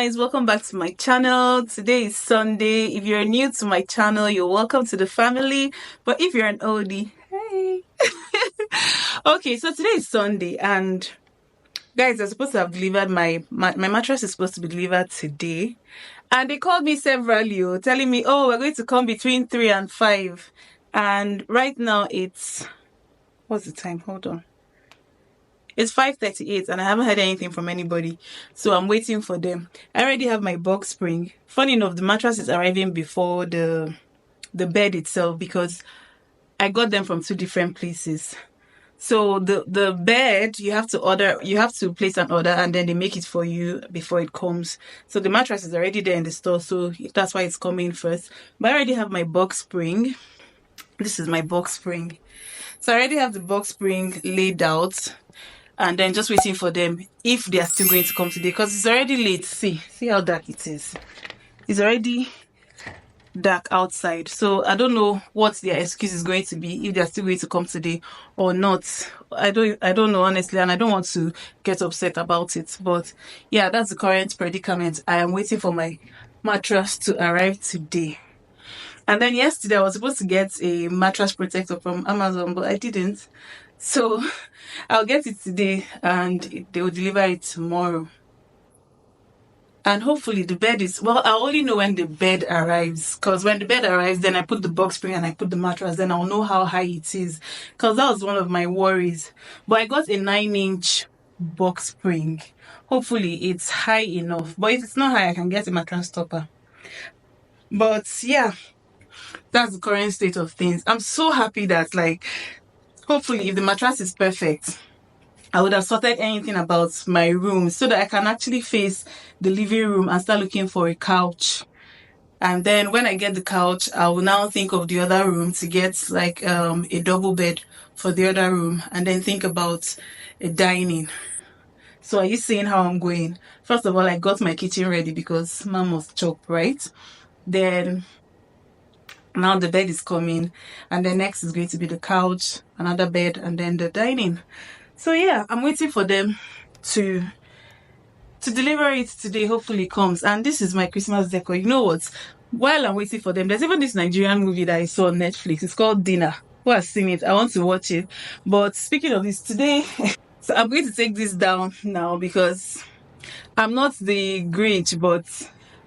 guys, welcome back to my channel. Today is Sunday. If you're new to my channel, you're welcome to the family. But if you're an oldie, hey. Okay, so today is Sunday and guys, they're supposed to have delivered my mattress is supposed to be delivered today. And they called me severally, telling me, oh, we're going to come between 3 and 5. And right now it's what's the time? Hold on. It's 5:38 and I haven't heard anything from anybody. So I'm waiting for them. I already have my box spring. Funny enough, the mattress is arriving before the bed itself because I got them from two different places. So the bed you have to place an order and then they make it for you before it comes. So the mattress is already there in the store, so that's why it's coming first. But I already have my box spring. This is my box spring. So I already have the box spring laid out and then just waiting for them if they are still going to come today because it's already late. See how dark it is. It's already dark outside, so I don't know what their excuse is going to be, if they're still going to come today or not. I don't know honestly, and I don't want to get upset about it, but yeah, that's the current predicament. I am waiting for my mattress to arrive today. And then yesterday I was supposed to get a mattress protector from Amazon, but I didn't. So I'll get it today and they will deliver it tomorrow. And hopefully the bed is, well, I'll only know when the bed arrives. Because when the bed arrives, then I put the box spring and I put the mattress, then I'll know how high it is. Because that was one of my worries. But I got a 9-inch box spring. Hopefully it's high enough. But if it's not high, I can get a mattress topper. But yeah, that's the current state of things. I'm so happy that, like, hopefully if the mattress is perfect, I would have sorted anything about my room so that I can actually face the living room and start looking for a couch. And then when I get the couch, I will now think of the other room to get like a double bed for the other room and then think about a dining. So are you seeing how I'm going? First of all, I got my kitchen ready because mom must chop, right? Then now the bed is coming and then next is going to be the couch, another bed, and then the dining. So yeah, I'm waiting for them to deliver it today. Hopefully it comes. And this is my Christmas decor. You know what? While I'm waiting for them, there's even this Nigerian movie that I saw on Netflix. It's called Dinner. Who has seen it? I want to watch it. But speaking of this today, so I'm going to take this down now because I'm not the Grinch, but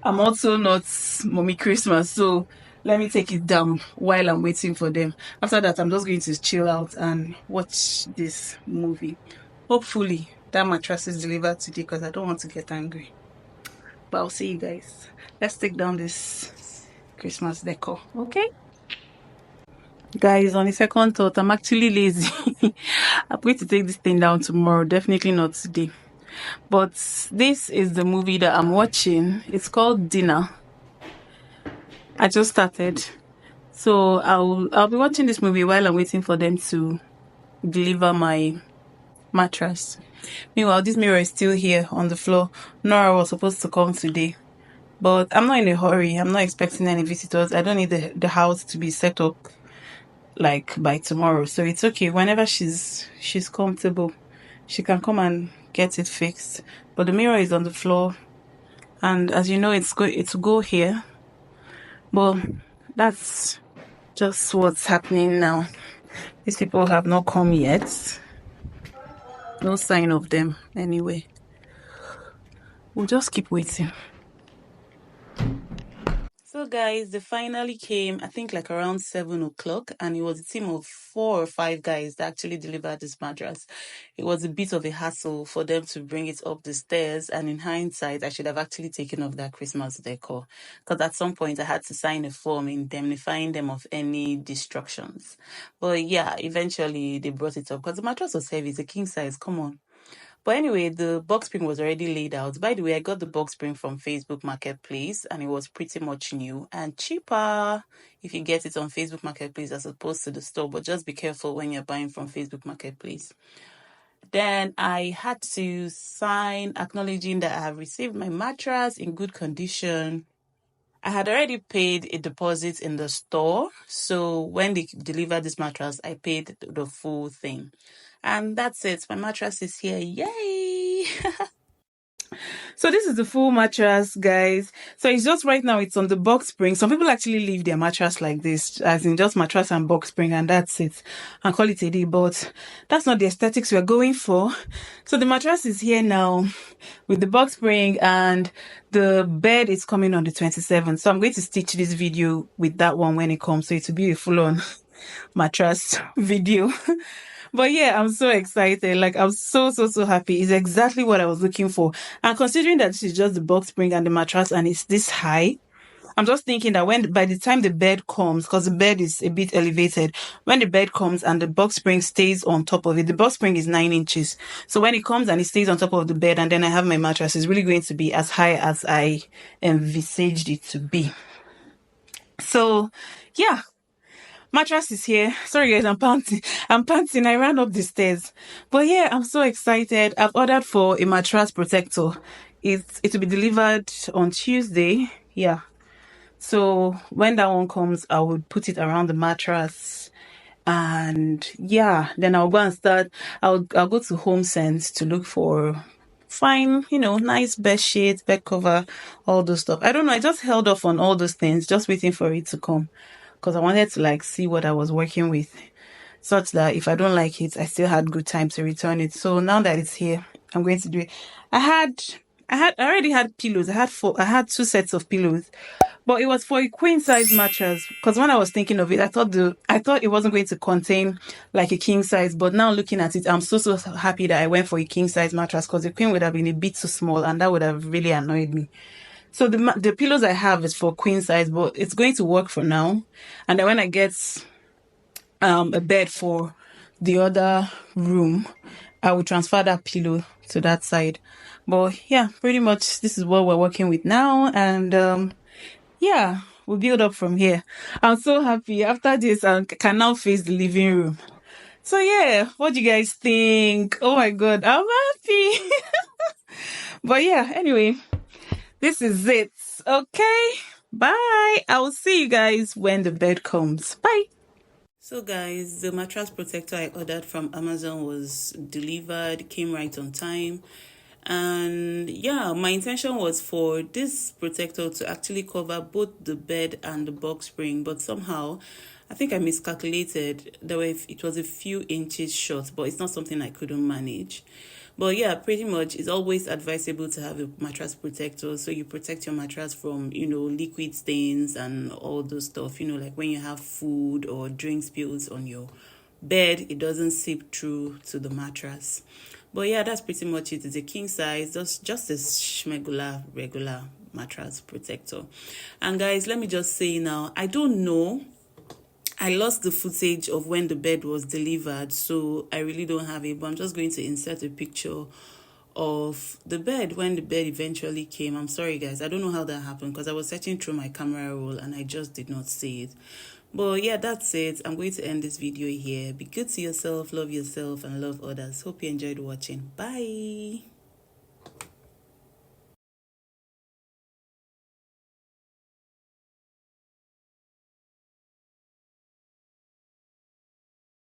I'm also not Mommy Christmas. So let me take it down while I'm waiting for them. After that, I'm just going to chill out and watch this movie. Hopefully, that mattress is delivered today because I don't want to get angry. But I'll see you guys. Let's take down this Christmas decor, okay? Guys, on the second thought, I'm actually lazy. I'm going to take this thing down tomorrow. Definitely not today. But this is the movie that I'm watching. It's called Dinner. I just started. So I'll be watching this movie while I'm waiting for them to deliver my mattress. Meanwhile, this mirror is still here on the floor. Nora was supposed to come today. But I'm not in a hurry. I'm not expecting any visitors. I don't need the house to be set up like by tomorrow. So it's okay. Whenever she's comfortable, she can come and get it fixed. But the mirror is on the floor. And as you know, it's to go here. But that's just what's happening now. These people have not come yet. No sign of them anyway. We'll just keep waiting. So guys, they finally came, I think like around 7 o'clock, and it was a team of 4 or 5 guys that actually delivered this mattress. It was a bit of a hassle for them to bring it up the stairs, and in hindsight, I should have actually taken off that Christmas decor because at some point I had to sign a form indemnifying them of any destructions. But yeah, eventually they brought it up because the mattress was heavy, it's a king size, come on. But anyway, the box spring was already laid out. By the way, I got the box spring from Facebook Marketplace and it was pretty much new and cheaper if you get it on Facebook Marketplace as opposed to the store. But just be careful when you're buying from Facebook Marketplace. Then I had to sign acknowledging that I have received my mattress in good condition. I had already paid a deposit in the store. So when they delivered this mattress, I paid the full thing. And that's it. My mattress is here. Yay! So this is the full mattress, guys. So it's just right now it's on the box spring. Some people actually leave their mattress like this, as in just mattress and box spring, and that's it, and call it a day. But that's not the aesthetics we're going for. So the mattress is here now with the box spring, and the bed is coming on the 27th. So I'm going to stitch this video with that one when it comes. So it will be a full-on mattress video. But yeah, I'm so excited. Like, I'm so happy. It's exactly what I was looking for. And considering that this is just the box spring and the mattress and it's this high, I'm just thinking that by the time the bed comes, because the bed is a bit elevated, when the bed comes and the box spring stays on top of it, the box spring is 9 inches. So when it comes and it stays on top of the bed and then I have my mattress, it's really going to be as high as I envisaged it to be. So yeah, mattress is here. Sorry guys, I'm panting. I ran up the stairs. But yeah, I'm so excited. I've ordered for a mattress protector. It will be delivered on Tuesday. Yeah. So when that one comes, I will put it around the mattress. And yeah, then I'll go and start. I'll go to Home Sense to look for fine, nice bed sheets, bed cover, all those stuff. I don't know. I just held off on all those things, just waiting for it to come, because I wanted to see what I was working with, such that if I don't like it, I still had good time to return it. So now that it's here, I'm going to do it. I already had pillows. I had 2 sets of pillows, but it was for a queen size mattress. Because when I was thinking of it, I thought it wasn't going to contain like a king size. But now looking at it, I'm so happy that I went for a king size mattress, because the queen would have been a bit too small, and that would have really annoyed me. So the pillows I have is for queen size, but it's going to work for now. And then when I get a bed for the other room, I will transfer that pillow to that side. But yeah, pretty much this is what we're working with now. And yeah, we'll build up from here. I'm so happy. After this, I can now face the living room. So yeah, what do you guys think? Oh my God, I'm happy. But yeah, anyway, this is it. Okay, bye. I will see you guys when the bed comes. Bye. So guys, the mattress protector I ordered from Amazon was delivered, came right on time. And yeah, my intention was for this protector to actually cover both the bed and the box spring, but somehow I think I miscalculated. It was a few inches short, but it's not something I couldn't manage. But yeah, pretty much it's always advisable to have a mattress protector, so you protect your mattress from, liquid stains and all those stuff, like when you have food or drink spills on your bed, it doesn't seep through to the mattress. But yeah, that's pretty much it. It's a king size, just a schmegular regular mattress protector. And guys, let me just say now, I don't know. I lost the footage of when the bed was delivered, so I really don't have it, but I'm just going to insert a picture of the bed when the bed eventually came. I'm sorry guys, I don't know how that happened, because I was searching through my camera roll and I just did not see it. But yeah, that's it. I'm going to end this video here. Be good to yourself, love yourself, and love others. Hope you enjoyed watching. Bye.